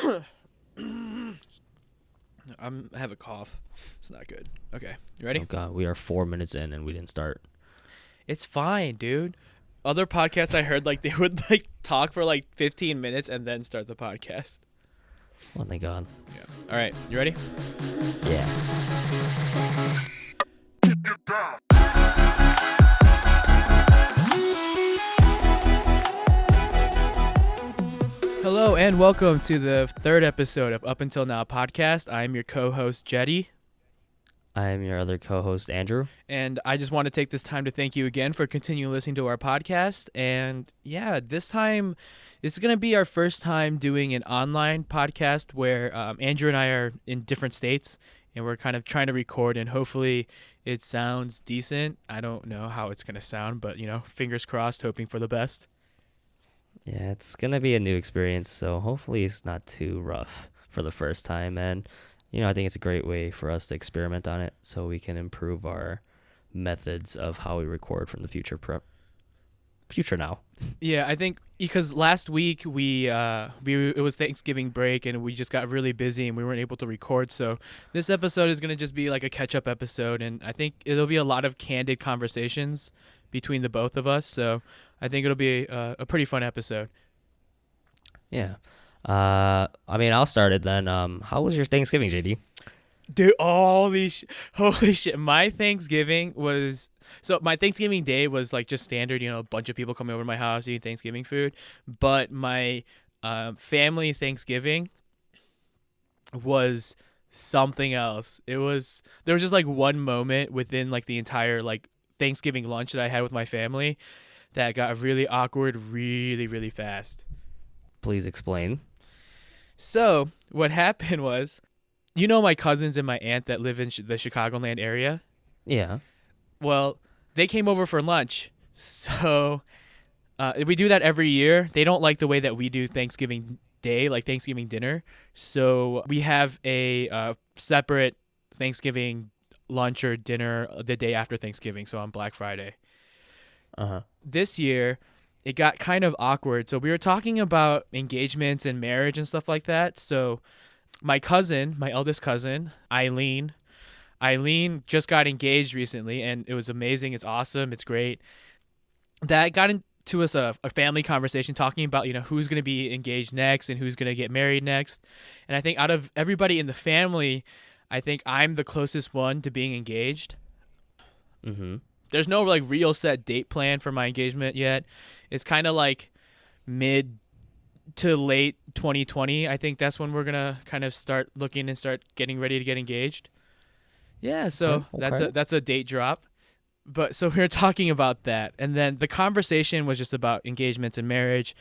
I have a cough. It's not good. Okay, you ready? Oh God, we are 4 minutes in and we didn't start. It's fine, dude. Other podcasts I heard, like, they would like talk for like 15 minutes and then start the podcast. Oh thank God. Yeah. All right, you ready? Yeah. Hello and welcome to the third episode of Up Until Now podcast. I'm your co-host Jeddy, I am your other co-host Andrew. and I just want to take this time to thank you again for continuing listening to our podcast. And yeah, this time is going to be our first time doing an online podcast where Andrew and I are in different states, and we're kind of trying to record, and hopefully it sounds decent. I don't know how it's going to sound, but fingers crossed, hoping for the best. Yeah, it's gonna be a new experience, so hopefully it's not too rough for the first time. And I think it's a great way for us to experiment on it, so we can improve our methods of how we record from the future now. Yeah, I think because last week it was Thanksgiving break and we just got really busy and we weren't able to record. So this episode is gonna just be like a catch-up episode, and I think it'll be a lot of candid conversations between the both of us. So I think it'll be a pretty fun episode. Yeah. I'll start it then. How was your Thanksgiving, JD? Dude, holy shit. My Thanksgiving Day was like just standard, a bunch of people coming over to my house eating Thanksgiving food. But my family Thanksgiving was something else. There was just like one moment within like the entire like Thanksgiving lunch that I had with my family that got really awkward really, really fast. Please explain. So what happened was, my cousins and my aunt that live in the Chicagoland area? Yeah. Well, they came over for lunch. So we do that every year. They don't like the way that we do Thanksgiving Day, like Thanksgiving dinner. So we have a separate Thanksgiving lunch or dinner the day after Thanksgiving, so on Black Friday. This year, it got kind of awkward. So we were talking about engagements and marriage and stuff like that. So my eldest cousin, Eileen just got engaged recently, and it was amazing. It's awesome. It's great. That got into us a family conversation talking about, who's going to be engaged next and who's going to get married next. And I think out of everybody in the family, I think I'm the closest one to being engaged. Mm-hmm. There's no like real set date plan for my engagement yet. It's kind of like mid to late 2020. I think that's when we're gonna kind of start looking and start getting ready to get engaged. Yeah, so Okay. that's a date drop. But so we were talking about that, and then the conversation was just about engagements and marriage.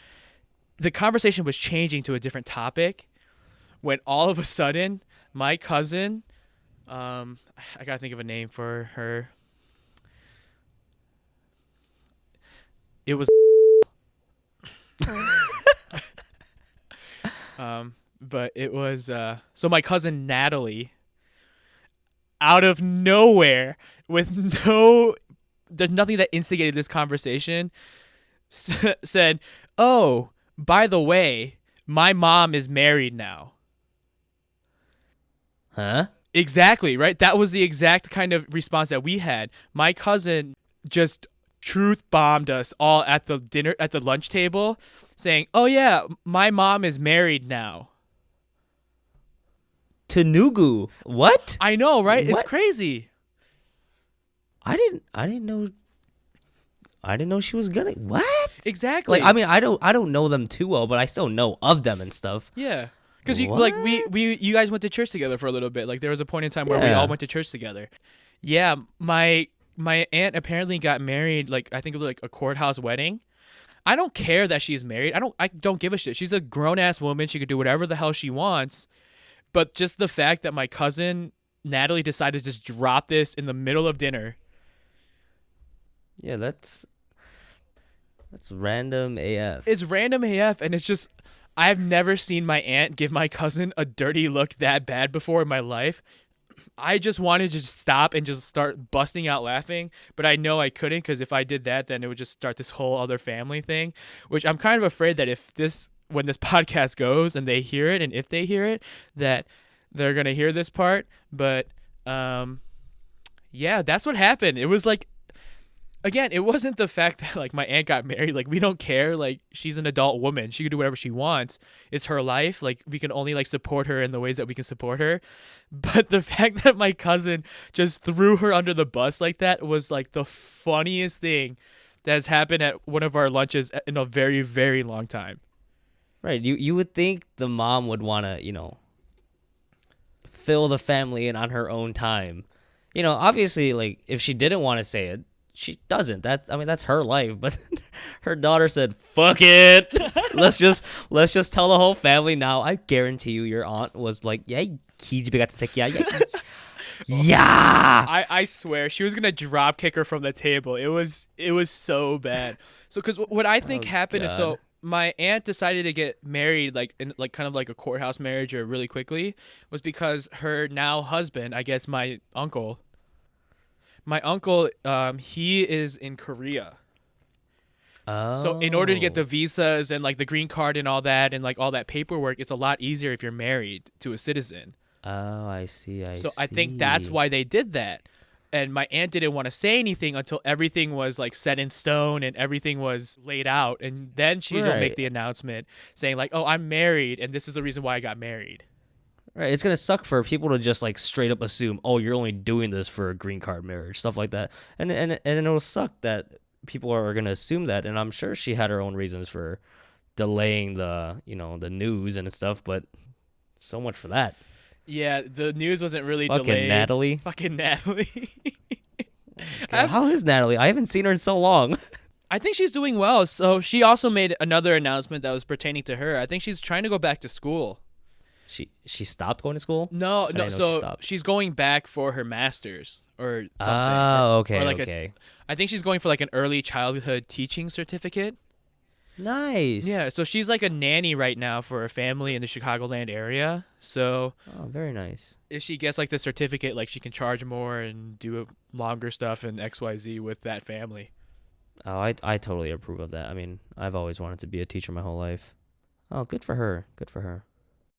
The conversation was changing to a different topic when all of a sudden my cousin, I gotta think of a name for her. It was but it was so my cousin Natalie, out of nowhere, there's nothing that instigated this conversation, said, "Oh, by the way, my mom is married now." Huh? Exactly, right? That was the exact kind of response that we had. My cousin just truth bombed us all at the lunch table, saying, "Oh yeah, my mom is married now." Tenugu. What? I know, right? What? It's crazy. I didn't know she was gonna. What? Exactly. Like, I don't know them too well, but I still know of them and stuff. Yeah. Because you guys went to church together for a little bit. Like there was a point in time where we all went to church together. Yeah, my aunt apparently got married. Like I think it was like a courthouse wedding. I don't care that she's married. I don't give a shit. She's a grown ass woman. She could do whatever the hell she wants. But just the fact that my cousin Natalie decided to just drop this in the middle of dinner. Yeah, that's random AF. It's random AF, and it's just I've never seen my aunt give my cousin a dirty look that bad before in my life. I just wanted to just stop and just start busting out laughing, but I know I couldn't, because if I did that, then it would just start this whole other family thing, which I'm kind of afraid that if this when this podcast goes and they hear it, and if they hear it, that they're going to hear this part. But yeah, that's what happened. It was like, again, it wasn't the fact that like my aunt got married. Like, we don't care. Like, she's an adult woman. She can do whatever she wants. It's her life. Like, we can only like support her in the ways that we can support her. But the fact that my cousin just threw her under the bus like that was like the funniest thing that has happened at one of our lunches in a very, very long time. Right. You would think the mom would want to, fill the family in on her own time. Obviously, like, if she didn't want to say it, she doesn't. That's her life. But her daughter said, "Fuck it, let's just tell the whole family now." I guarantee you, your aunt was like, "Yeah, yeah." I swear she was gonna drop kick her from the table. It was so bad. So because what I think happened is, so my aunt decided to get married like in like kind of like a courthouse marriage or really quickly, was because her now husband, I guess my uncle, he is in Korea. Oh. So in order to get the visas and like the green card and all that and like all that paperwork, it's a lot easier if you're married to a citizen. Oh, I see. So I think that's why they did that. And my aunt didn't want to say anything until everything was like set in stone and everything was laid out. And then she'll make the announcement saying like, "Oh, I'm married and this is the reason why I got married." Right. It's going to suck for people to just like straight up assume, "Oh, you're only doing this for a green card marriage," stuff like that. And it'll suck that people are going to assume that. And I'm sure she had her own reasons for delaying the news and stuff, but so much for that. Yeah, the news wasn't really Fucking delayed. Natalie. Fucking Natalie. How is Natalie? I haven't seen her in so long. I think she's doing well. So she also made another announcement that was pertaining to her. I think she's trying to go back to school. She stopped going to school? No. So she's going back for her master's or something. Oh, okay, or like okay. I think she's going for like an early childhood teaching certificate. Nice. Yeah, so she's like a nanny right now for a family in the Chicagoland area. So very nice. if she gets like the certificate, like she can charge more and do longer stuff and XYZ with that family. Oh, I totally approve of that. I mean, I've always wanted to be a teacher my whole life. Oh, good for her. Good for her.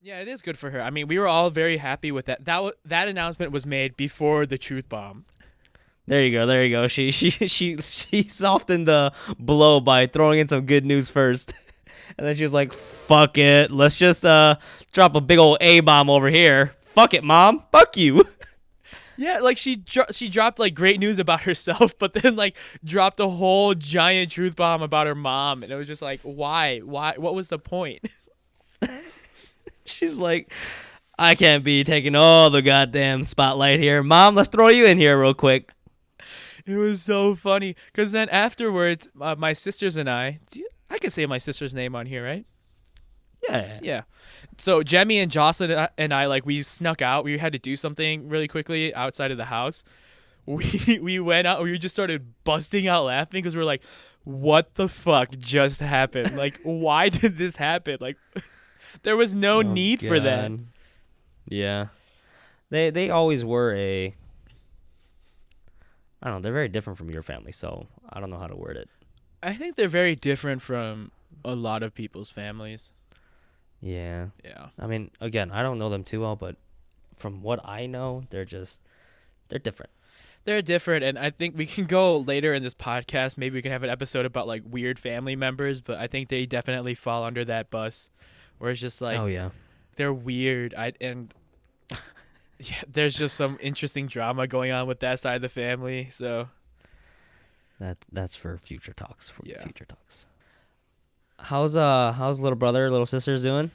Yeah, it is good for her. I mean, we were all very happy with that. That announcement was made before the truth bomb. There you go. She softened the blow by throwing in some good news first. And then she was like, "Fuck it. Let's just drop a big old A-bomb over here. Fuck it, Mom. Fuck you." Yeah, like she dropped like great news about herself, but then like dropped a whole giant truth bomb about her mom, and it was just like, why? What was the point? She's like, "I can't be taking all the goddamn spotlight here. Mom, let's throw you in here real quick." It was so funny because then afterwards, my sisters and I can say my sister's name on here, right? Yeah. So Jemmy and Jocelyn and I, like, we snuck out. We had to do something really quickly outside of the house. We went out. We just started busting out laughing because we're like, "What the fuck just happened? Like, why did this happen? Like, there was no need for that." Yeah, they always were I don't know. They're very different from your family, so I don't know how to word it. I think they're very different from a lot of people's families. Yeah. Yeah. I mean, again, I don't know them too well, but from what I know, they're different. They're different, and I think we can go later in this podcast. Maybe we can have an episode about like weird family members, but I think they definitely fall under that bus, where it's just like, oh yeah, they're weird. Yeah, there's just some interesting drama going on with that side of the family. So that's for future talks. Yeah. Future talks. How's little brother, little sisters doing?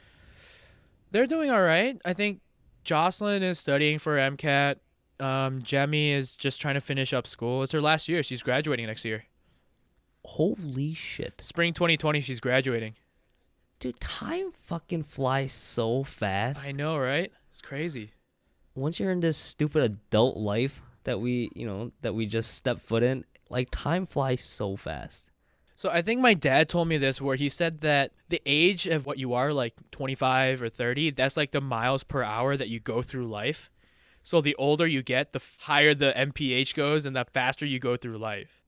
They're doing all right. I think Jocelyn is studying for MCAT. Jemmy is just trying to finish up school. It's her last year. She's graduating next year. Holy shit. Spring 2020, she's graduating. Dude, time fucking flies so fast. I know, right? It's crazy. Once you're in this stupid adult life that we just step foot in, like, time flies so fast. So I think my dad told me this, where he said that the age of what you are, like 25 or 30, that's like the miles per hour that you go through life. So the older you get, the higher the MPH goes and the faster you go through life.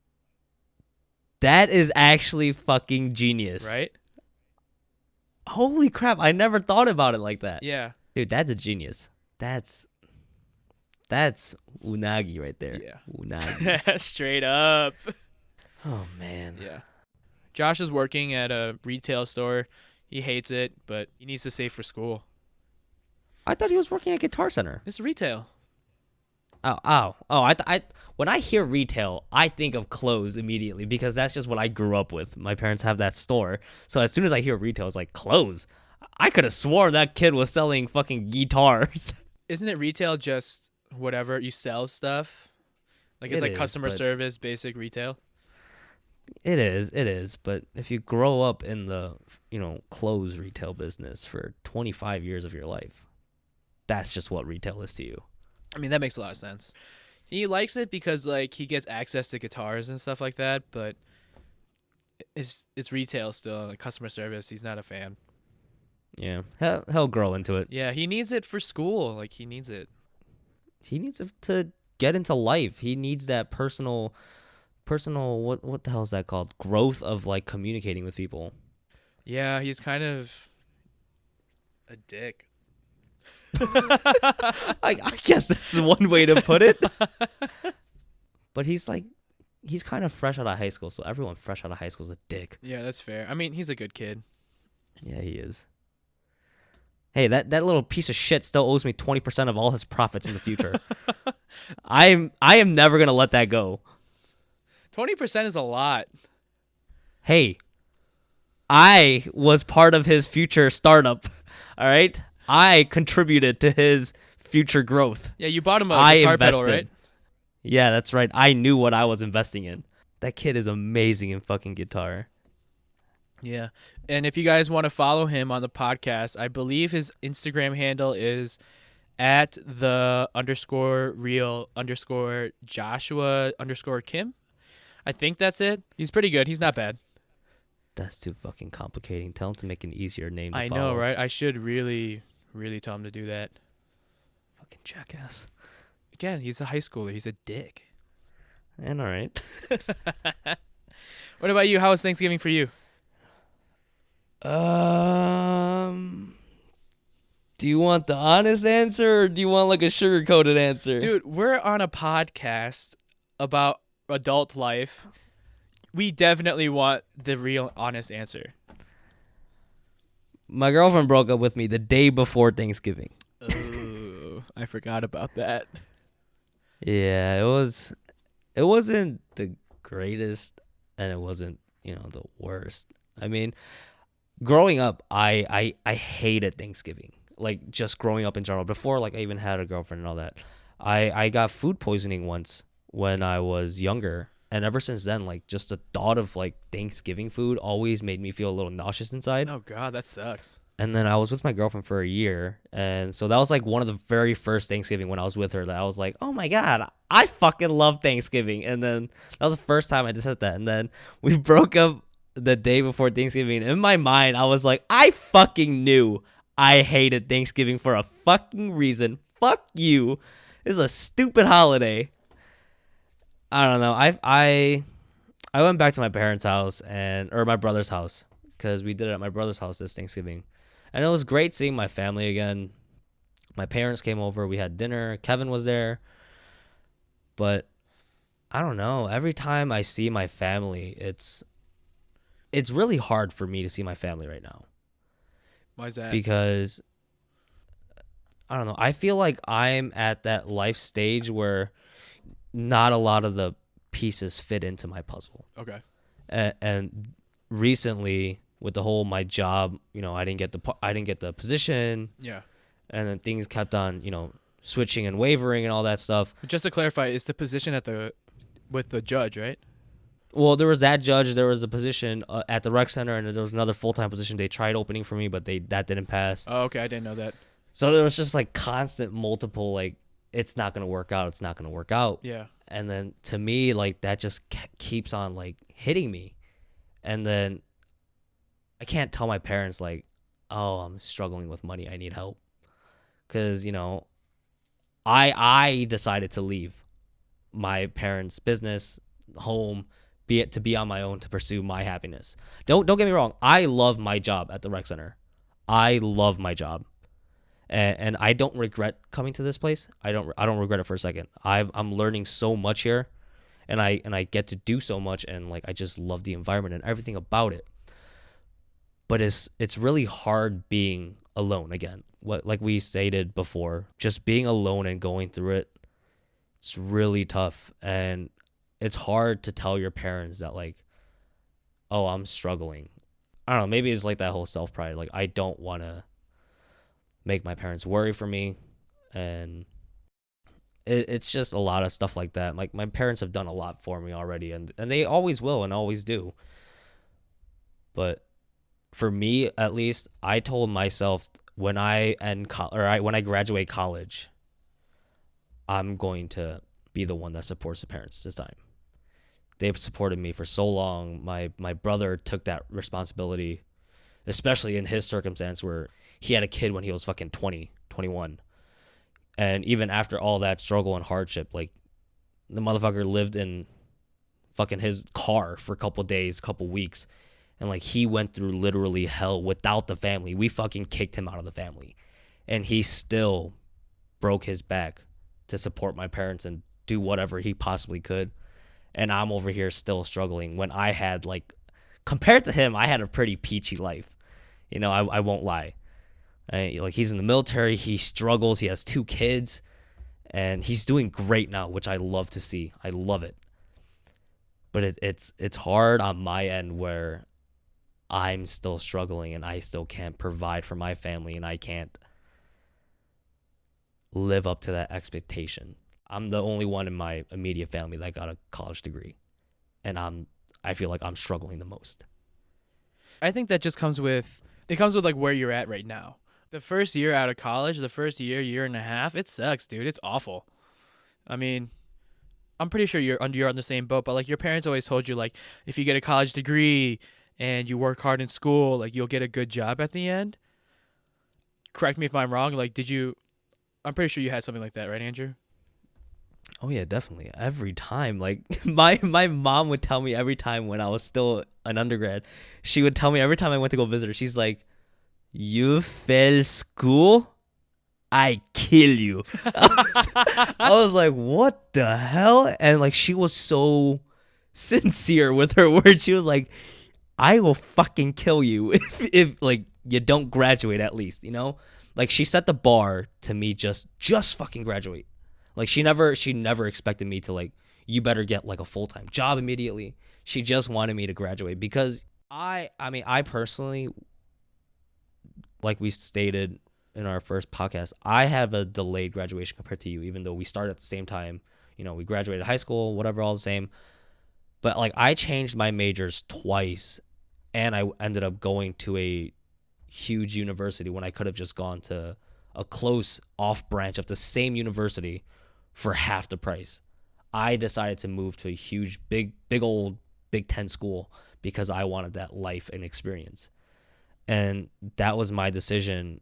That is actually fucking genius. Right? Holy crap! I never thought about it like that. Yeah. Dude, that's a genius. That's unagi right there. Yeah. Unagi. Straight up. Oh man. Yeah. Josh is working at a retail store. He hates it, but he needs to save for school. I thought he was working at Guitar Center. It's retail. Oh! When I hear retail, I think of clothes immediately because that's just what I grew up with. My parents have that store, so as soon as I hear retail, it's like clothes. I could have sworn that kid was selling fucking guitars. Isn't it retail just whatever you sell stuff? Like it's It like is, customer but- service, basic retail. It is. But if you grow up in the, clothes retail business for 25 years of your life, that's just what retail is to you. I mean, that makes a lot of sense. He likes it because like he gets access to guitars and stuff like that, but it's retail still, like customer service. He's not a fan. Yeah, he'll grow into it. Yeah, he needs it for school. Like he needs it. He needs to get into life. He needs that personal what the hell is that called? Growth of like communicating with people. Yeah, he's kind of a dick. I guess that's one way to put it. But he's kind of fresh out of high school, so everyone fresh out of high school is a dick. Yeah, that's fair. I mean, he's a good kid. Yeah, he is. Hey, that little piece of shit still owes me 20% of all his profits in the future. I am never gonna let that go. 20% is a lot. Hey, I was part of his future startup. All right, I contributed to his future growth. Yeah, you bought him a I guitar pedal, invested. right? Yeah, that's right. I knew what I was investing in. That kid is amazing in fucking guitar. Yeah. And if you guys want to follow him on the podcast, I believe his Instagram handle is at the _real_Joshua_Kim. I think that's it. He's pretty good. He's not bad. That's too fucking complicating. Tell him to make an easier name to I follow. know, right? I should really, really tell him to do that. Fucking jackass. Again, he's a high schooler. He's a dick. And all right. What about you? How was Thanksgiving for you? Do you want the honest answer or do you want like a sugar-coated answer? Dude, we're on a podcast about adult life. We definitely want the real honest answer. My girlfriend broke up with me the day before Thanksgiving. Oh, I forgot about that. Yeah, it wasn't the greatest and it wasn't, the worst. I mean, growing up, I hated Thanksgiving. Like just growing up in general. Before like I even had a girlfriend and all that. I got food poisoning once when I was younger. And ever since then, like just the thought of like Thanksgiving food always made me feel a little nauseous inside. Oh God, that sucks. And then I was with my girlfriend for a year. And so that was like one of the very first Thanksgiving when I was with her that I was like, oh my God, I fucking love Thanksgiving. And then that was the first time I just said that. And then we broke up the day before Thanksgiving. In my mind, I was like, I fucking knew I hated Thanksgiving for a fucking reason. Fuck you. This is a stupid holiday. I don't know. I went back to my parents' house or my brother's house because we did it at my brother's house this Thanksgiving. And it was great seeing my family again. My parents came over. We had dinner. Kevin was there. But I don't know. Every time I see my family, it's really hard for me to see my family right now. Why is that? Because I don't know. I feel like I'm at that life stage where not a lot of the pieces fit into my puzzle. Okay. And recently, with the whole my job, I didn't get the position. Yeah. And then things kept on, switching and wavering and all that stuff. But just to clarify, is the position with the judge, right? Well, there was that judge. There was a position at the rec center, and there was another full-time position they tried opening for me, but that didn't pass. Oh, okay. I didn't know that. So there was just like constant multiple like it's not gonna work out. It's not gonna work out. Yeah. And then to me, like that just keeps on like hitting me, and then I can't tell my parents like, oh, I'm struggling with money. I need help, because I decided to leave my parents' business, home, to be on my own to pursue my happiness. Don't get me wrong. I love my job at the rec center. I love my job. And I don't regret coming to this place. I don't regret it for a second. I'm learning so much here, and I get to do so much, and like I just love the environment and everything about it. But it's really hard being alone again. What like we stated before, just being alone and going through it, it's really tough, and it's hard to tell your parents that like, oh, I'm struggling. I don't know, maybe it's like that whole self-pride. Like I don't want to make my parents worry for me, and it's just a lot of stuff like that. Like my parents have done a lot for me already, and they always will and always do. But for me, at least, I told myself when when I graduate college, I'm going to be the one that supports the parents this time. They've supported me for so long. My brother took that responsibility, especially in his circumstance where he had a kid when he was fucking 20, 21. And even after all that struggle and hardship, like the motherfucker lived in fucking his car for a couple days, couple weeks. And like he went through literally hell without the family. We fucking kicked him out of the family. And he still broke his back to support my parents and do whatever he possibly could. And I'm over here still struggling when I had like, compared to him, I had a pretty peachy life. I won't lie. Like he's in the military, he struggles, he has 2 kids, and he's doing great now, which I love to see. I love it. But it's hard on my end where I'm still struggling and I still can't provide for my family and I can't live up to that expectation. I'm the only one in my immediate family that got a college degree, and I feel like I'm struggling the most. I think that just comes with like where you're at right now. The first year out of college, the first year and a half, it sucks, dude. It's awful. I mean, I'm pretty sure you're on the same boat, but like your parents always told you like if you get a college degree and you work hard in school, like you'll get a good job at the end. Correct me if I'm wrong. Like, I'm pretty sure you had something like that, right, Andrew? Oh yeah, definitely. Every time, like my mom would tell me every time when I was still an undergrad, she would tell me every time I went to go visit her, she's like, "You fail school, I kill you." I was like, "What the hell?" And like she was so sincere with her words. She was like, "I will fucking kill you if like you don't graduate at least." Like she set the bar to me just fucking graduate. Like she never expected me to like, you better get like a full-time job immediately. She just wanted me to graduate because I personally, like we stated in our first podcast, I have a delayed graduation compared to you, even though we started at the same time. We graduated high school, whatever, all the same. But like I changed my majors twice and I ended up going to a huge university when I could have just gone to a close off branch of the same university for half the price. I decided to move to a huge, big old Big Ten school because I wanted that life and experience. And that was my decision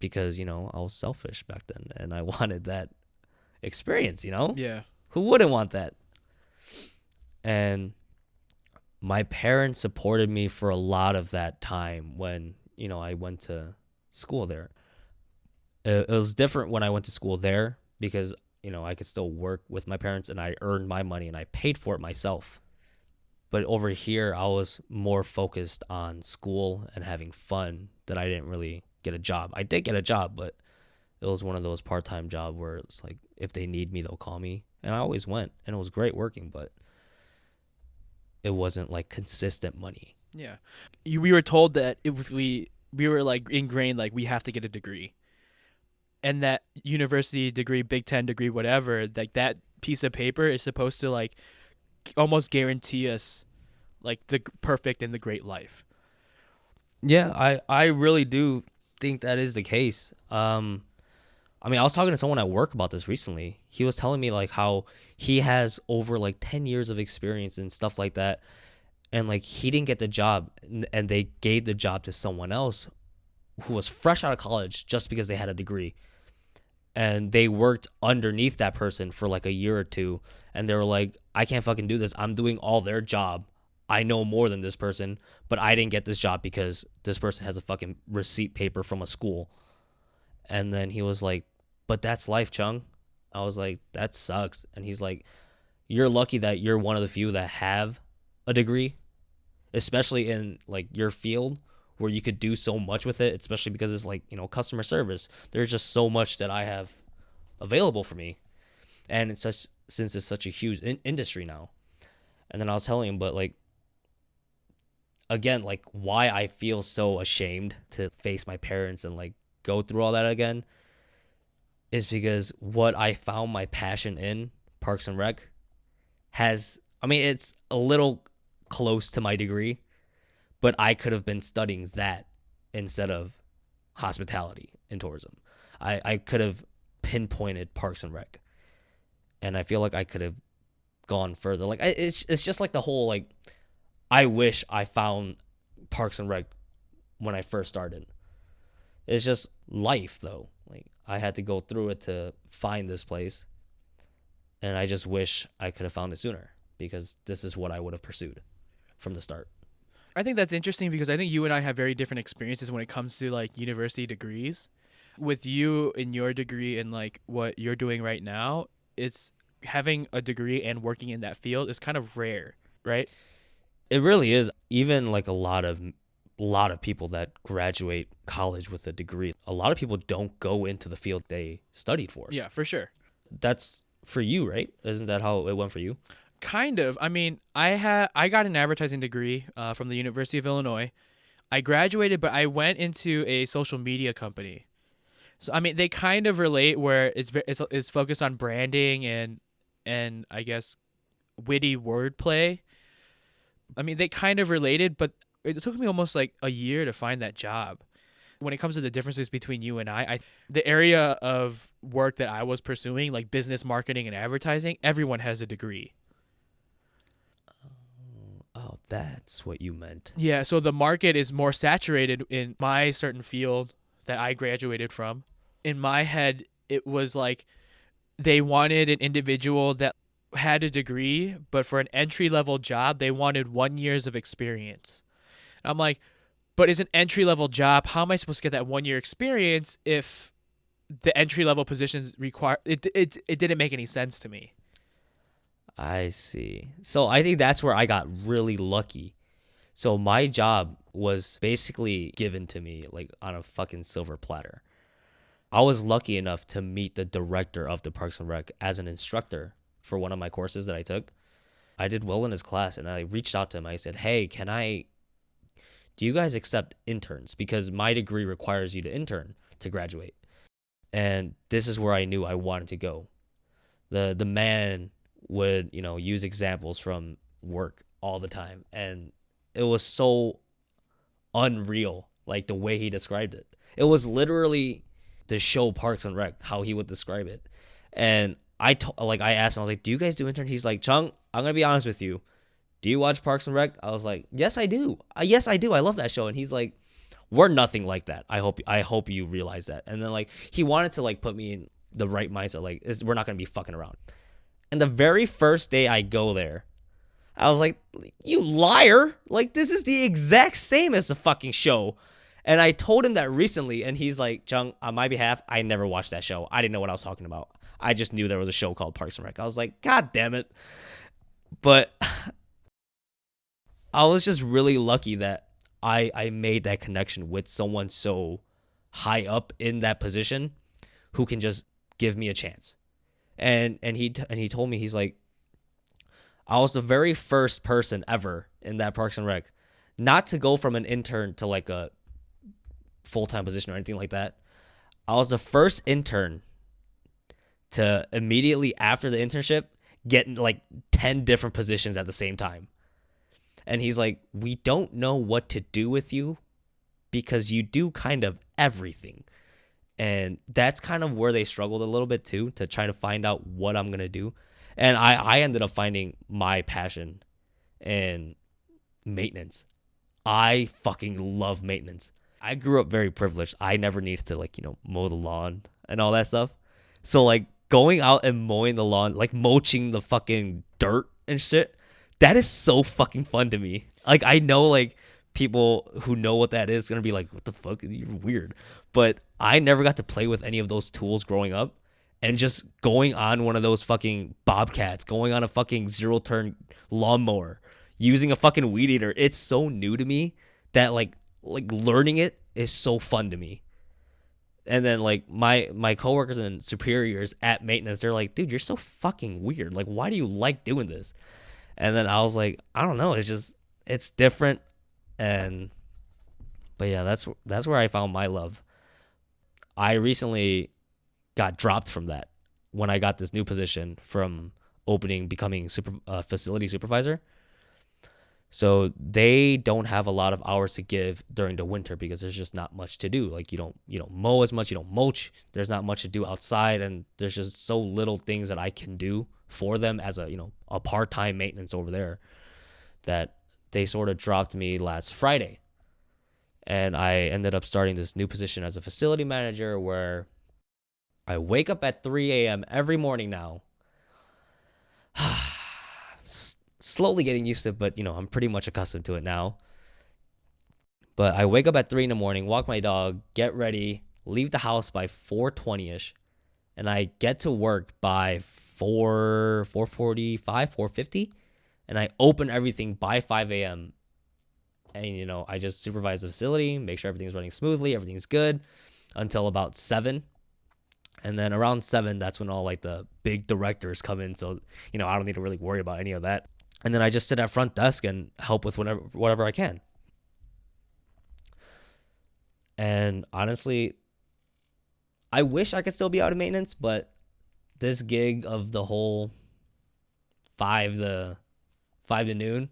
because, I was selfish back then and I wanted that experience, Yeah. Who wouldn't want that? And my parents supported me for a lot of that time when, I went to school there. It was different when I went to school there because, I could still work with my parents and I earned my money and I paid for it myself. But over here, I was more focused on school and having fun that I didn't really get a job. I did get a job, but it was one of those part-time jobs where it's like, if they need me, they'll call me. And I always went and it was great working, but it wasn't like consistent money. Yeah. We were told that if we were like ingrained, like we have to get a degree. And that university degree, Big Ten degree, whatever, like that piece of paper is supposed to like almost guarantee us like the perfect and the great life. Yeah, I really do think that is the case. I was talking to someone at work about this recently. He was telling me like how he has over like 10 years of experience and stuff like that. And like he didn't get the job and they gave the job to someone else who was fresh out of college just because they had a degree. And they worked underneath that person for like a year or two. And they were like, I can't fucking do this. I'm doing all their job. I know more than this person, but I didn't get this job because this person has a fucking receipt paper from a school. And then he was like, but that's life, Chung. I was like, that sucks. And he's like, you're lucky that you're one of the few that have a degree, especially in like your field where you could do so much with it, especially because it's like, customer service. There's just so much that I have available for me. And it's such, since it's such a huge industry now. And then I was telling him, but like, again, like why I feel so ashamed to face my parents and like go through all that again is because what I found my passion in, Parks and Rec, it's a little close to my degree, but I could have been studying that instead of hospitality and tourism. I could have pinpointed Parks and Rec, and I feel like I could have gone further. Like it's just like the whole like, I wish I found Parks and Rec when I first started. It's just life though. Like I had to go through it to find this place, and I just wish I could have found it sooner because this is what I would have pursued from the start. I think that's interesting because I think you and I have very different experiences when it comes to like university degrees. With you and your degree and like what you're doing right now, it's having a degree and working in that field is kind of rare, right? It really is. Even like a lot of people that graduate college with a degree, a lot of people don't go into the field they studied for. Yeah, for sure. That's for you, right? Isn't that how it went for you? Kind of. I mean, I got an advertising degree from the University of Illinois. I graduated, but I went into a social media company. So I mean, they kind of relate where it's focused on branding and I guess witty wordplay. I mean, they kind of related, but it took me almost like a year to find that job. When it comes to the differences between you and the area of work that I was pursuing, like business marketing and advertising, everyone has a degree. Oh, that's what you meant. Yeah, so the market is more saturated in my certain field that I graduated from. In my head, it was like they wanted an individual that had a degree, but for an entry-level job, they wanted 1 years of experience. I'm like, but it's an entry-level job. How am I supposed to get that 1 year experience if the entry-level positions require it? It didn't make any sense to me. I see. So I think that's where I got really lucky. So my job was basically given to me like on a fucking silver platter. I was lucky enough to meet the director of the Parks and Rec as an instructor for one of my courses that I took. I did well in his class and I reached out to him. I said, hey, do you guys accept interns? Because my degree requires you to intern to graduate. And this is where I knew I wanted to go. The man would, use examples from work all the time. And it was so unreal, like the way he described it. It was literally the show Parks and Rec, how he would describe it. And I asked him, I was like, do you guys do interns? He's like, Chung, I'm going to be honest with you. Do you watch Parks and Rec? I was like, yes, I do. Yes, I do. I love that show. And he's like, we're nothing like that. I hope you realize that. And then like, he wanted to like put me in the right mindset. Like, we're not going to be fucking around. And the very first day I go there, I was like, you liar. Like, this is the exact same as the fucking show. And I told him that recently, and he's like, Chung, on my behalf, I never watched that show. I didn't know what I was talking about. I just knew there was a show called Parks and Rec. I was like, God damn it. But I was just really lucky that I made that connection with someone so high up in that position who can just give me a chance. And he told me, he's like, I was the very first person ever in that Parks and Rec not to go from an intern to like a full-time position or anything like that. I was the first intern to immediately after the internship get like 10 different positions at the same time. And he's like, we don't know what to do with you because you do kind of everything. And that's kind of where they struggled a little bit too, to try to find out what I'm going to do. And I ended up finding my passion in maintenance. I fucking love maintenance. I grew up very privileged. I never needed to mow the lawn and all that stuff. So like going out and mowing the lawn, like mulching the fucking dirt and shit, That is so fucking fun to me. Like, I know, like, people who know what that is gonna be like, what the fuck? You're weird. But I never got to play with any of those tools growing up. And just going on one of those fucking bobcats, going on a fucking zero turn lawnmower, using a fucking weed eater. It's so new to me that like learning it is so fun to me. And then like my coworkers and superiors at maintenance, they're like, dude, you're so fucking weird. Like, why do you like doing this? And then I was like, I don't know. It's just, it's different. And, but yeah, that's where I found my love. I recently got dropped from that when I got this new position from becoming facility supervisor. So they don't have a lot of hours to give during the winter because there's just not much to do. Like, you don't mow as much, you don't mulch. There's not much to do outside, and there's just so little things that I can do for them as a part-time maintenance over there, that they sort of dropped me last Friday. And I ended up starting this new position as a facility manager, where I wake up at 3 a.m. every morning now. Slowly getting used to it, but I'm pretty much accustomed to it now. But I wake up at 3 in the morning, walk my dog, get ready, leave the house by 4:20ish, and I get to work by 4:45, 4:50, and I open everything by 5 a.m. And I just supervise the facility, make sure everything's running smoothly, everything's good until about 7. And then around 7, that's when all like the big directors come in. So, I don't need to really worry about any of that. And then I just sit at front desk and help with whatever I can. And honestly, I wish I could still be out of maintenance, but this gig of the whole 5 to noon,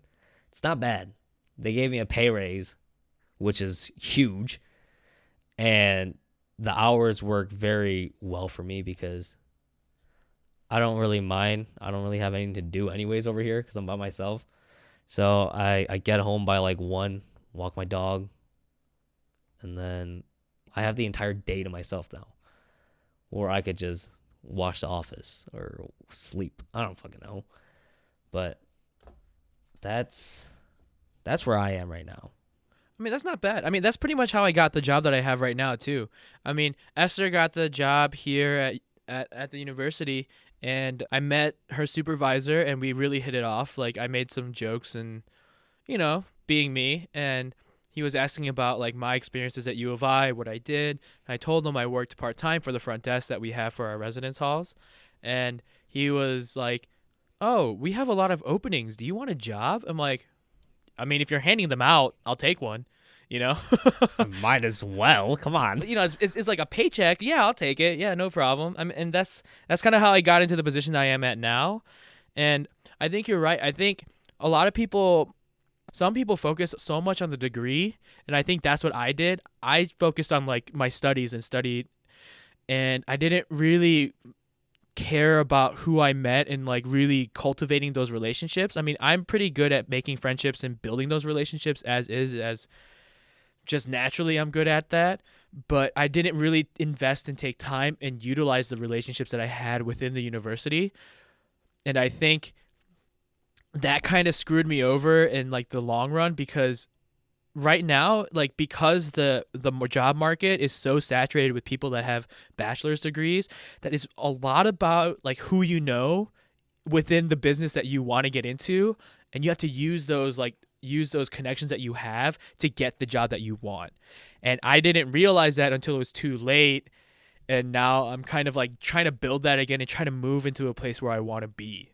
it's not bad. They gave me a pay raise, which is huge. And the hours work very well for me because I don't really mind. I don't really have anything to do anyways over here because I'm by myself. So I get home by like 1, walk my dog, and then I have the entire day to myself now, or I could just watch The Office or sleep. I don't fucking know. But that's where I am right now. I mean, that's not bad. I mean, that's pretty much how I got the job that I have right now, too. I mean, Esther got the job here at the university, and I met her supervisor, and we really hit it off. Like, I made some jokes and, being me, and he was asking about, like, my experiences at U of I, what I did. And I told him I worked part-time for the front desk that we have for our residence halls, and he was like, oh, we have a lot of openings. Do you want a job? I'm like, I mean, if you're handing them out, I'll take one, Might as well. Come on. It's like a paycheck. Yeah, I'll take it. Yeah, no problem. I mean, and that's kind of how I got into the position I am at now. And I think you're right. I think a lot of some people focus so much on the degree, and I think that's what I did. I focused on like my studies and studied, and I didn't really care about who I met and like really cultivating those relationships. I mean, I'm pretty good at making friendships and building those relationships as just naturally I'm good at that, but I didn't really invest and take time and utilize the relationships that I had within the university. And I think that kind of screwed me over in like the long run, because right now, like, because the job market is so saturated with people that have bachelor's degrees, that it's a lot about like who within the business that you want to get into, and you have to use those connections that you have to get the job that you want. And I didn't realize that until it was too late, and now I'm kind of like trying to build that again and trying to move into a place where I want to be.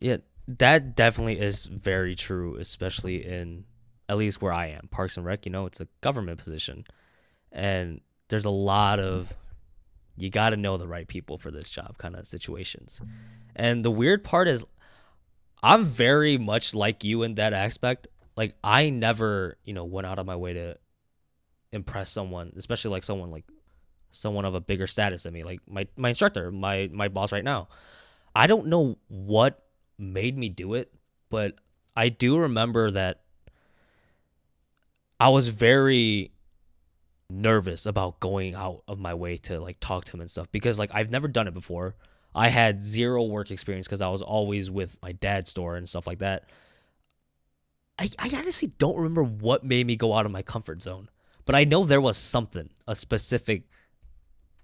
Yeah, that definitely is very true, especially in at least where I am, Parks and Rec. It's a government position, and there's a lot of, you got to know the right people for this job kind of situations. And the weird part is, I'm very much like you in that aspect. Like, I never, went out of my way to impress someone, especially like someone of a bigger status than me, like my instructor, my boss right now. I don't know what made me do it, but I do remember that I was very nervous about going out of my way to like talk to him and stuff, because like I've never done it before. I had zero work experience because I was always with my dad's store and stuff like that. I honestly don't remember what made me go out of my comfort zone, but I know there was something, a specific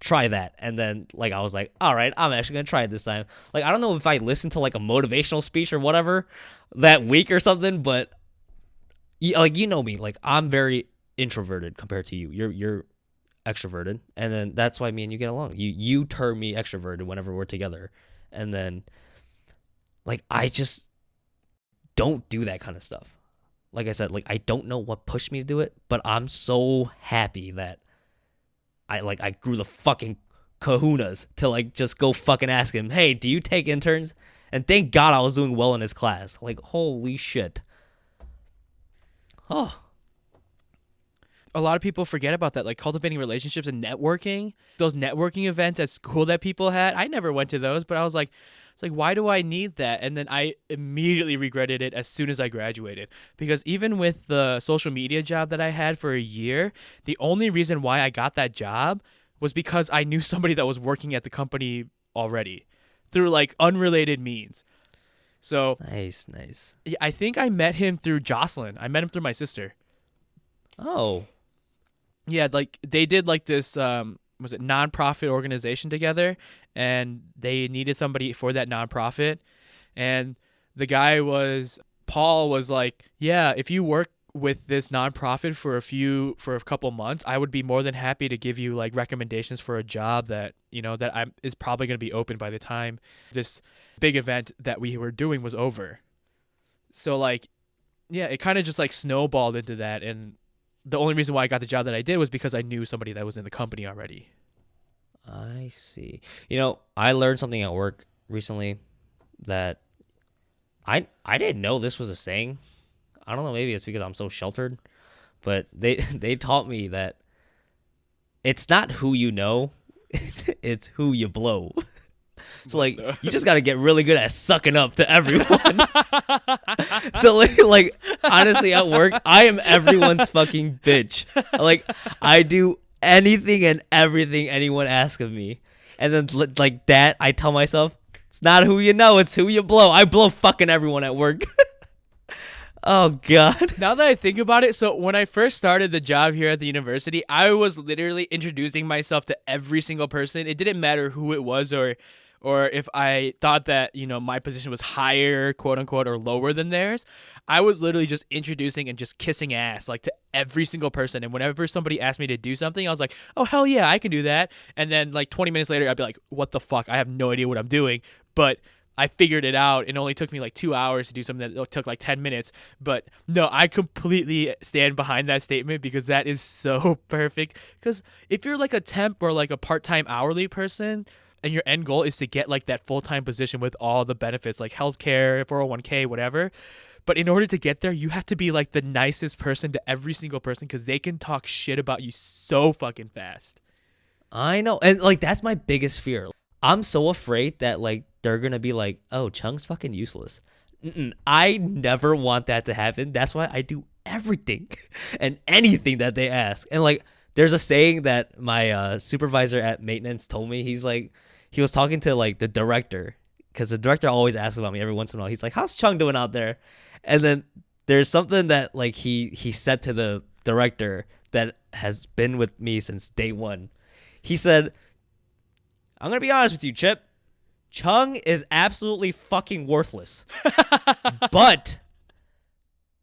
try that. And then like I was like, all right, I'm actually gonna try it this time. Like I don't know if I listened to like a motivational speech or whatever that week or something, but like you know me, like I'm very introverted compared to you. You're extroverted, and then that's why me and you get along. You turn me extroverted whenever we're together, and then like I just don't do that kind of stuff. Like I said, like I don't know what pushed me to do it, but I'm so happy that I grew the fucking kahunas to like just go fucking ask him, hey, do you take interns? And thank God I was doing well in his class. Like holy shit. Oh, A lot of people forget about that, like cultivating relationships and networking. Those networking events at school that people had, I never went to those, but I was like, it's like, why do I need that? And then I immediately regretted it as soon as I graduated. Because even with the social media job that I had for a year, the only reason why I got that job was because I knew somebody that was working at the company already through like unrelated means. So nice. yeah, I think I met him through Jocelyn. I met him through my sister. Oh, Yeah, like they did like this was it nonprofit organization together, and they needed somebody for that nonprofit. And the guy was Paul was like, yeah, if you work with this nonprofit for a couple months, I would be more than happy to give you like recommendations for a job that that I'm is probably going to be open by the time this big event that we were doing was over. So like, yeah, it kind of just like snowballed into that. And the only reason why I got the job that I did was because I knew somebody that was in the company already. I see. I learned something at work recently that I didn't know this was a saying. I don't know, maybe it's because I'm so sheltered, but they they taught me that it's not who you know, it's who you blow. So like you just gotta get really good at sucking up to everyone. So like honestly at work, I am everyone's fucking bitch. Like I do anything and everything anyone asks of me. And then like that I tell myself, it's not who you know, it's who you blow. I blow fucking everyone at work. Oh god. Now that I think about it, so when I first started the job here at the university, I was literally introducing myself to every single person. It didn't matter who it was or if I thought that, my position was higher, quote unquote, or lower than theirs. I was literally just introducing and just kissing ass like to every single person. And whenever somebody asked me to do something, I was like, oh, hell yeah, I can do that. And then like 20 minutes later, I'd be like, what the fuck? I have no idea what I'm doing. But I figured it out. It only took me like 2 hours to do something that took like 10 minutes. But no, I completely stand behind that statement because that is so perfect. Because if you're like a temp or like a part-time hourly person, and your end goal is to get like that full-time position with all the benefits like healthcare, 401k, whatever. But in order to get there, you have to be like the nicest person to every single person because they can talk shit about you so fucking fast. I know. And like that's my biggest fear. I'm so afraid that like they're going to be like, "Oh, Chung's fucking useless." I never want that to happen. That's why I do everything and anything that they ask. And like there's a saying that my supervisor at maintenance told me. He's like he was talking to like the director because the director always asks about me every once in a while. He's like, "How's Chung doing out there?" And then there's something that like he said to the director that has been with me since day one. He said, "I'm gonna be honest with you, Chip. Chung is absolutely fucking worthless, but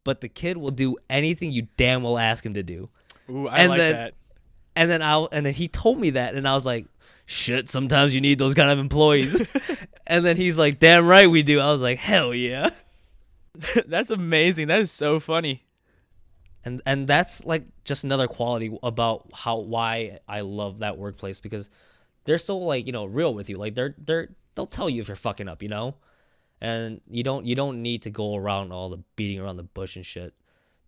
the kid will do anything you damn well ask him to do." Ooh, I like that. And then he told me that, and I was like, shit, sometimes you need those kind of employees. And then he's like, damn right we do. I was like, hell yeah. That's amazing. That is so funny. And that's like just another quality about why I love that workplace, because they're so like, real with you. Like they'll tell you if you're fucking up, and you don't need to go around all the beating around the bush and shit.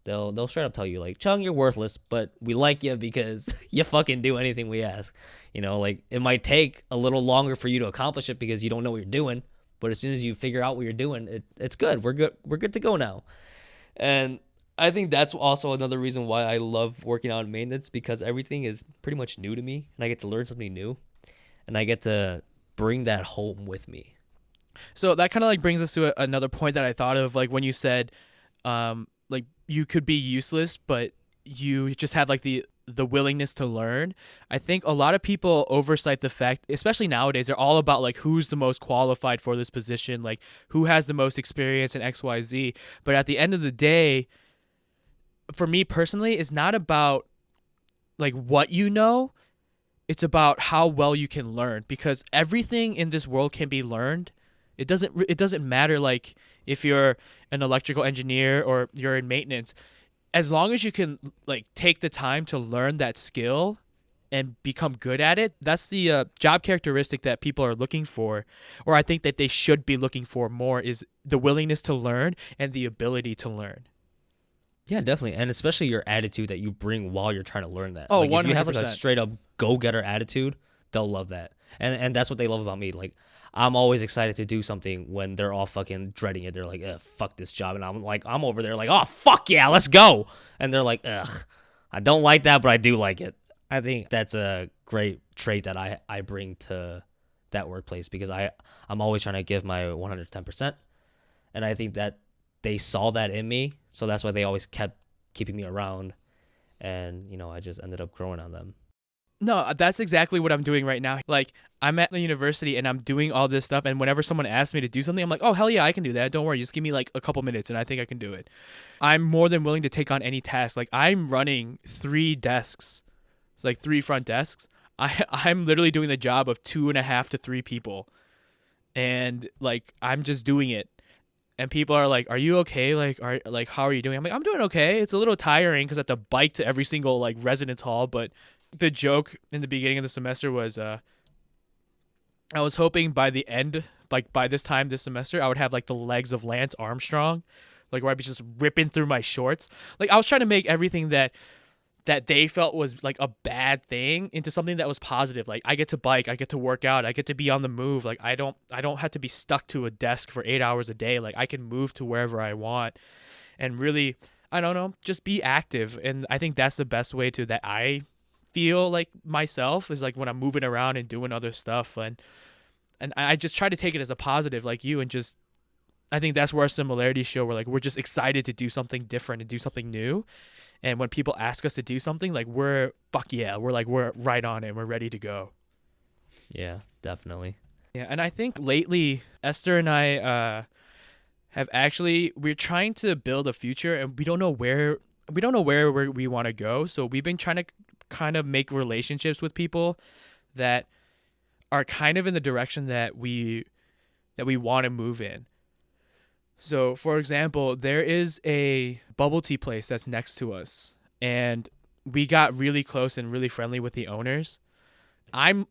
They'll straight up tell you like, Chung, you're worthless, but we like you because you fucking do anything we ask. Like it might take a little longer for you to accomplish it because you don't know what you're doing, but as soon as you figure out what you're doing, it's good. We're good to go now. And I think that's also another reason why I love working out in maintenance, because everything is pretty much new to me and I get to learn something new and I get to bring that home with me. So that kind of like brings us to another point that I thought of, like when you said, like you could be useless, but you just have like the willingness to learn. I think a lot of people oversight the fact, especially nowadays, they're all about like who's the most qualified for this position, like who has the most experience in XYZ. But at the end of the day, for me personally, it's not about like what you know. It's about how well you can learn, because everything in this world can be learned. It doesn't matter like if you're an electrical engineer or you're in maintenance. As long as you can like take the time to learn that skill and become good at it, that's the job characteristic that people are looking for, or I think that they should be looking for more, is the willingness to learn and the ability to learn. Yeah, definitely. And especially your attitude that you bring while you're trying to learn that. Oh, Like if you have like a 100%. straight up go-getter attitude, they'll love that. And that's what they love about me. Like I'm always excited to do something when they're all fucking dreading it. They're like, ugh, fuck this job. And I'm like, I'm over there like, oh, fuck yeah, let's go. And they're like, ugh, I don't like that, but I do like it. I think that's a great trait that I bring to that workplace, because I'm always trying to give my 110%. And I think that they saw that in me. So that's why they always kept keeping me around. And, I just ended up growing on them. No, that's exactly what I'm doing right now. Like, I'm at the university and I'm doing all this stuff, and whenever someone asks me to do something, I'm like, oh, hell yeah, I can do that. Don't worry. Just give me like a couple minutes and I think I can do it. I'm more than willing to take on any task. Like, I'm running 3 desks. It's like 3 front desks. I'm literally doing the job of 2.5 to 3 people. And like, I'm just doing it. And people are like, are you okay? How are you doing? I'm like, I'm doing okay. It's a little tiring because I have to bike to every single like residence hall, but the joke in the beginning of the semester was I was hoping by the end, like by this time this semester, I would have like the legs of Lance Armstrong, like where I'd be just ripping through my shorts. Like I was trying to make everything that they felt was like a bad thing into something that was positive. Like I get to bike, I get to work out, I get to be on the move. Like I don't have to be stuck to a desk for 8 hours a day. Like I can move to wherever I want and really, I don't know, just be active. And I think that's the best way to that I feel like myself, is like when I'm moving around and doing other stuff, and I just try to take it as a positive like you, and just I think that's where our similarities show. We're just excited to do something different and do something new. And when people ask us to do something, like we're fuck yeah, we're right on it, we're ready to go. Yeah, definitely. Yeah, and I think lately Esther and I we're trying to build a future, and we don't know where we want to go. So we've been trying to kind of make relationships with people that are kind of in the direction that we want to move in. So, for example, there is a bubble tea place that's next to us, and we got really close and really friendly with the owners. I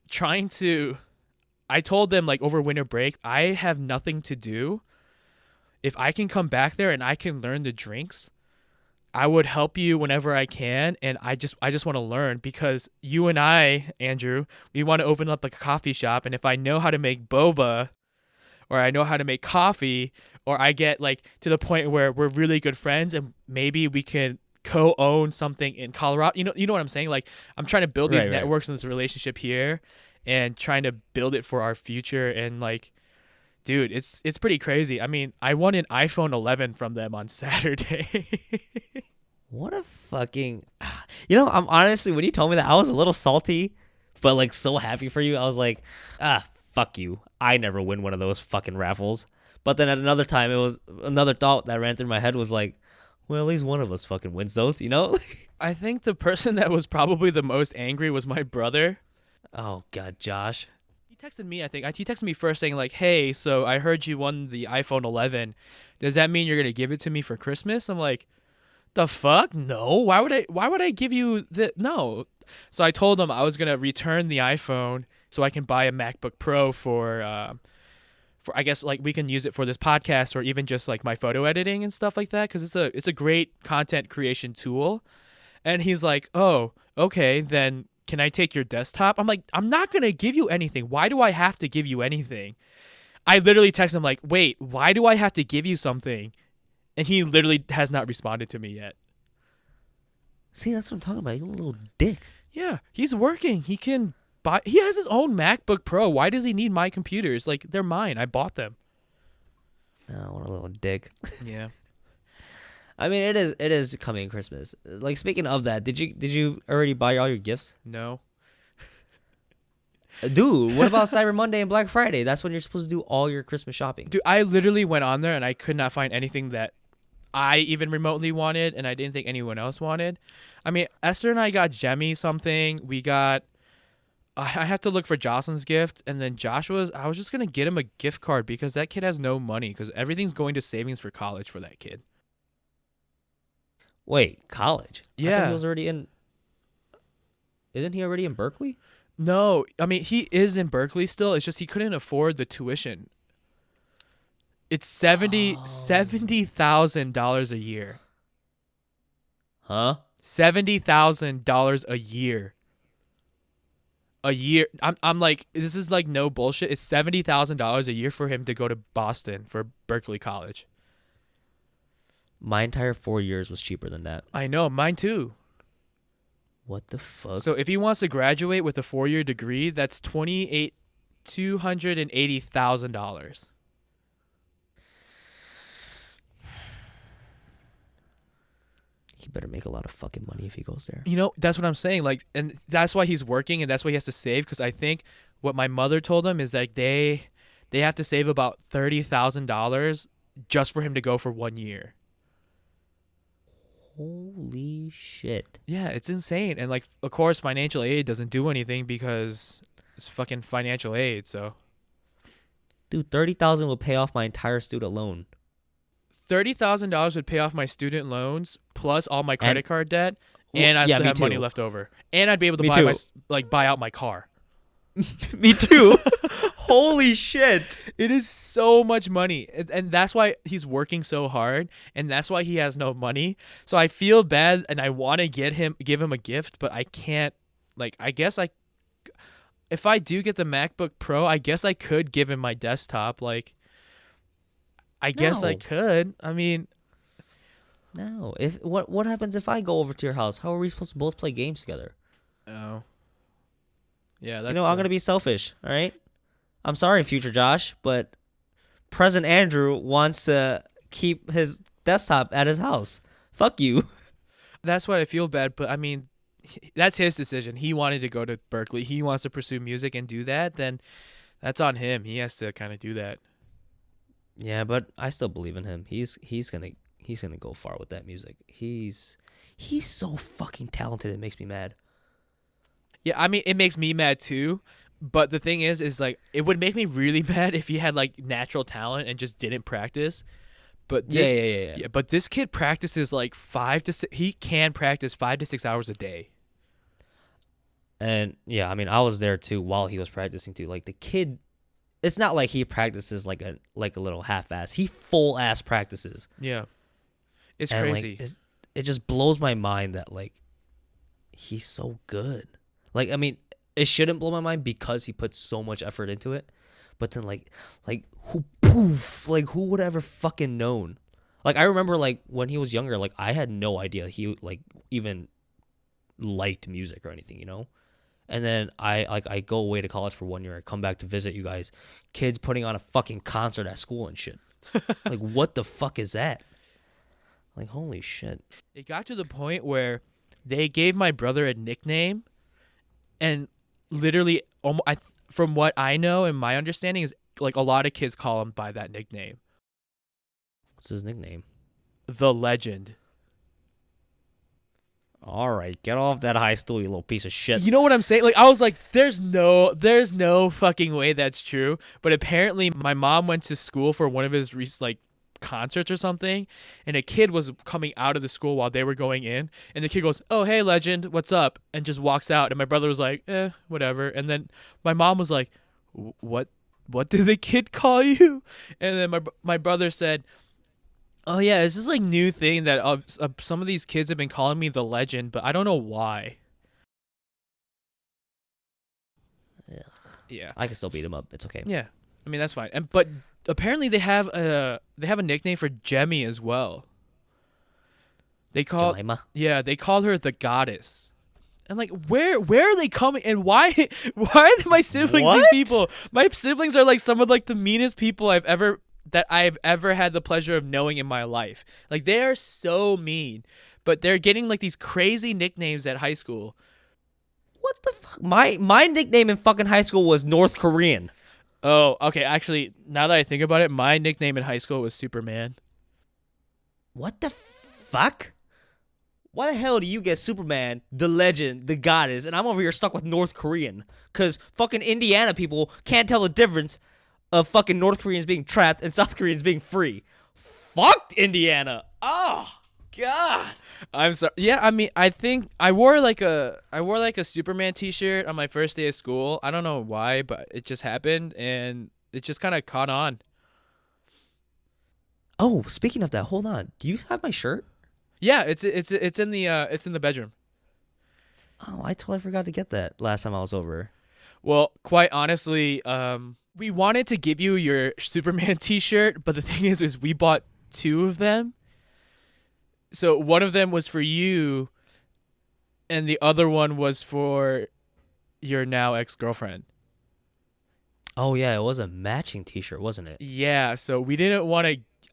told them like over winter break, I have nothing to do. If I can come back there and I can learn the drinks, I would help you whenever I can, and I just want to learn, because you and I, Andrew, we want to open up like a coffee shop, and if I know how to make boba, or I know how to make coffee, or I get like to the point where we're really good friends and maybe we can co-own something in Colorado. You know what I'm saying? Like I'm trying to build these networks and this relationship here and trying to build it for our future. And like, dude, it's pretty crazy. I mean, I won an iPhone 11 from them on Saturday. What a fucking... I'm honestly, when you told me that, I was a little salty, but like so happy for you. I was like, fuck you. I never win one of those fucking raffles. But then at another time, it was another thought that ran through my head was like, well, at least one of us fucking wins those, I think the person that was probably the most angry was my brother. Oh, God, Josh. He texted me, I think. He texted me first saying like, hey, so I heard you won the iPhone 11. Does that mean you're going to give it to me for Christmas? I'm like, the fuck? No. Why would I give you the... No. So I told him I was going to return the iPhone so I can buy a MacBook Pro for I guess like we can use it for this podcast, or even just like my photo editing and stuff like that, because it's a great content creation tool. And he's like, oh, okay, then can I take your desktop? I'm like, I'm not going to give you anything. Why do I have to give you anything? I literally text him like, wait, why do I have to give you something? And he literally has not responded to me yet. See, that's what I'm talking about. You little dick. Yeah, he's working. He can buy. He has his own MacBook Pro. Why does he need my computers? Like, they're mine. I bought them. Oh, what a little dick. Yeah. I mean, it is coming Christmas. Like, speaking of that, did you already buy all your gifts? No. Dude, what about Cyber Monday and Black Friday? That's when you're supposed to do all your Christmas shopping. Dude, I literally went on there and I could not find anything that I even remotely wanted, and I didn't think anyone else wanted. I mean, Esther and I got Jemmy something. We got. I have to look for Jocelyn's gift, and then Joshua's. I was just gonna get him a gift card because that kid has no money because everything's going to savings for college for that kid. Wait, college? I thought Yeah. he was already in. Isn't he already in Berkeley? No, I mean he is in Berkeley still. It's just he couldn't afford the tuition. It's $70,000 a year. Huh? $70,000 a year. A year. I'm like, this is like no bullshit. It's $70,000 a year for him to go to Boston for Berkeley College. My entire 4 years was cheaper than that. I know, mine too. What the fuck? So if he wants to graduate with a 4-year degree, that's $280,000. He better make a lot of fucking money if he goes there. You know, that's what I'm saying. Like, and that's why he's working, and that's why he has to save. Because I think what my mother told him is like they have to save about $30,000 just for him to go for 1 year. Holy shit. Yeah, it's insane. And like, of course, financial aid doesn't do anything because it's fucking financial aid. So, Dude, 30,000 will pay off my entire student loan. $30,000 would pay off my student loans plus all my credit card debt, and I yeah, still me have money too. left over, and I'd be able to Me buy too. buy out my car. Me too. Holy shit. It is so much money, and that's why he's working so hard, and that's why he has no money. So I feel bad, and I want to give him a gift, but I can't. Like, I guess if I do get the MacBook Pro, I guess I could give him my desktop. Like, I guess I No. could. I mean, No. What happens if I go over to your house? How are we supposed to both play games together? oh, yeah, that's. You know, I'm gonna be selfish, all right? I'm sorry, future Josh, but present Andrew wants to keep his desktop at his house. Fuck you. That's why I feel bad, but I mean, that's his decision. He wanted to go to Berkeley. He wants to pursue music and do that. Then that's on him. He has to kind of do that. Yeah, but I still believe in him. He's gonna go far with that music. He's so fucking talented. It makes me mad. Yeah, I mean, it makes me mad too. But the thing is like, it would make me really mad if he had like natural talent and just didn't practice. But this, Yeah. But this kid practices like 5 to 6. He can practice 5 to 6 hours a day. And yeah, I mean, I was there too while he was practicing too. Like the kid, it's not like he practices like a little half-ass. He full-ass practices. Yeah, it's And, crazy. Like, it just blows my mind that like he's so good. Like, I mean, it shouldn't blow my mind because he puts so much effort into it. But then like who would ever fucking known? Like, I remember like when he was younger, like I had no idea he like even liked music or anything, you know? And then I go away to college for 1 year. I come back to visit you guys. Kids putting on a fucking concert at school and shit. Like, what the fuck is that? Like, holy shit. It got to the point where they gave my brother a nickname, and literally, from what I know and my understanding is like a lot of kids call him by that nickname, What's his nickname? the Legend. All right, get off that high stool, you little piece of shit. You know what I'm saying? Like, I was like, there's no fucking way that's true. But apparently, my mom went to school for one of his like concerts or something, and a kid was coming out of the school while they were going in, and the kid goes, "Oh, hey, Legend, what's up?" and just walks out. And my brother was like, whatever. And then my mom was like, what did the kid call you? And then my brother said, "Oh yeah, it's this like new thing that some of these kids have been calling me the Legend, but I don't know why." Ugh. Yeah. I can still beat him up. It's okay. Yeah. I mean, that's fine. But apparently they have a nickname for Jemmy as well. They call Jemima. Yeah, they call her the Goddess. And like, where are they coming? And why are my siblings these What? people? My siblings are like some of like the meanest people I've ever had the pleasure of knowing in my life. Like, they are so mean, but they're getting like these crazy nicknames at high school. What the fuck? My nickname in fucking high school was North Korean. Oh, okay. Actually, now that I think about it, my nickname in high school was Superman. What the fuck? Why the hell do you get Superman, the legend, the goddess, and I'm over here stuck with North Korean? Because fucking Indiana people can't tell the difference of fucking North Koreans being trapped and South Koreans being free. Fuck Indiana. Oh, God. I'm sorry. Yeah, I mean, I think I wore like a Superman t-shirt on my first day of school. I don't know why, but it just happened and it just kind of caught on. Oh, speaking of that, hold on. Do you have my shirt? Yeah, it's in the bedroom. Oh, I totally forgot to get that last time I was over. Well, quite honestly, we wanted to give you your Superman t-shirt, but the thing is we bought two of them. So one of them was for you, and the other one was for your now ex-girlfriend. Oh, yeah, it was a matching t-shirt, wasn't it? Yeah, so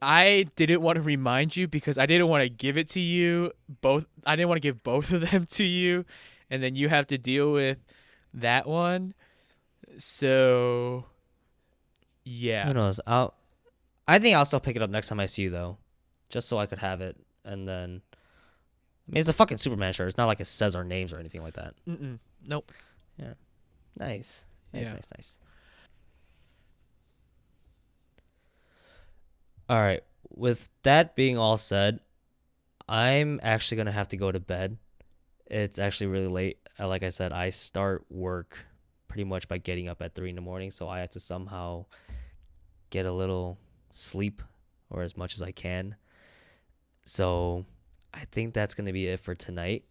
I didn't want to remind you because I didn't want to give it to you both. I didn't want to give both of them to you, and then you have to deal with that one. So, yeah. Who knows? I think I'll still pick it up next time I see you, though, just so I could have it. And then, I mean, it's a fucking Superman shirt. It's not like it says our names or anything like that. Nope. Yeah. Nice. Nice. All right. With that being all said, I'm actually going to have to go to bed. It's actually really late. Like I said, I start work pretty much by getting up at 3 a.m, so I have to somehow get a little sleep or as much as I can. So I think that's going to be it for tonight.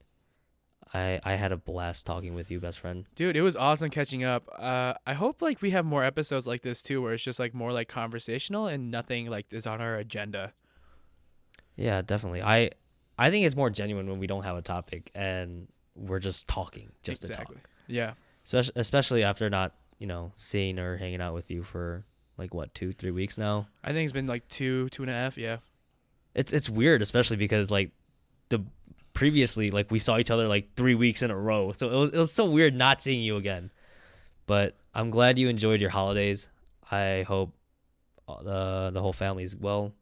I had a blast talking with you, best friend. Dude, it was awesome catching up. I hope like we have more episodes like this too, where it's just like more like conversational and nothing like is on our agenda. Yeah, definitely. I think it's more genuine when we don't have a topic and we're just talking just to talk. Yeah. Especially after not, seeing or hanging out with you for like what, 2-3 weeks now. I think it's been like 2.5. Yeah. It's weird, especially because like previously like we saw each other like 3 weeks in a row, so it was so weird not seeing you again. But I'm glad you enjoyed your holidays. I hope the whole family's well,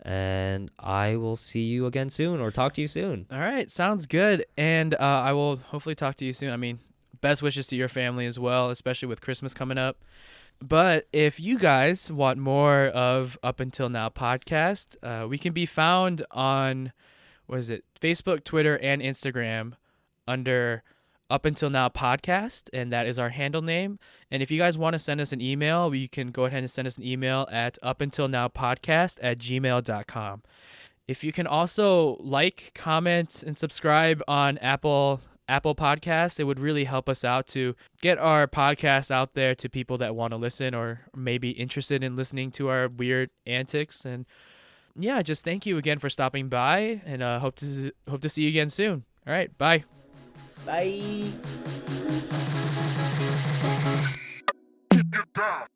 and I will see you again soon or talk to you soon. All right, sounds good. And I will hopefully talk to you soon. I mean, best wishes to your family as well, especially with Christmas coming up. But if you guys want more of Up Until Now podcast, we can be found on, Facebook, Twitter, and Instagram under Up Until Now podcast, and that is our handle name. And if you guys want to send us an email, you can go ahead and send us an email at upuntilnowpodcast@gmail.com. If you can also like, comment, and subscribe on Apple Podcasts, it would really help us out to get our podcast out there to people that want to listen or maybe interested in listening to our weird antics. And yeah, just thank you again for stopping by, and hope to see you again soon. All right, bye. Bye. Get down.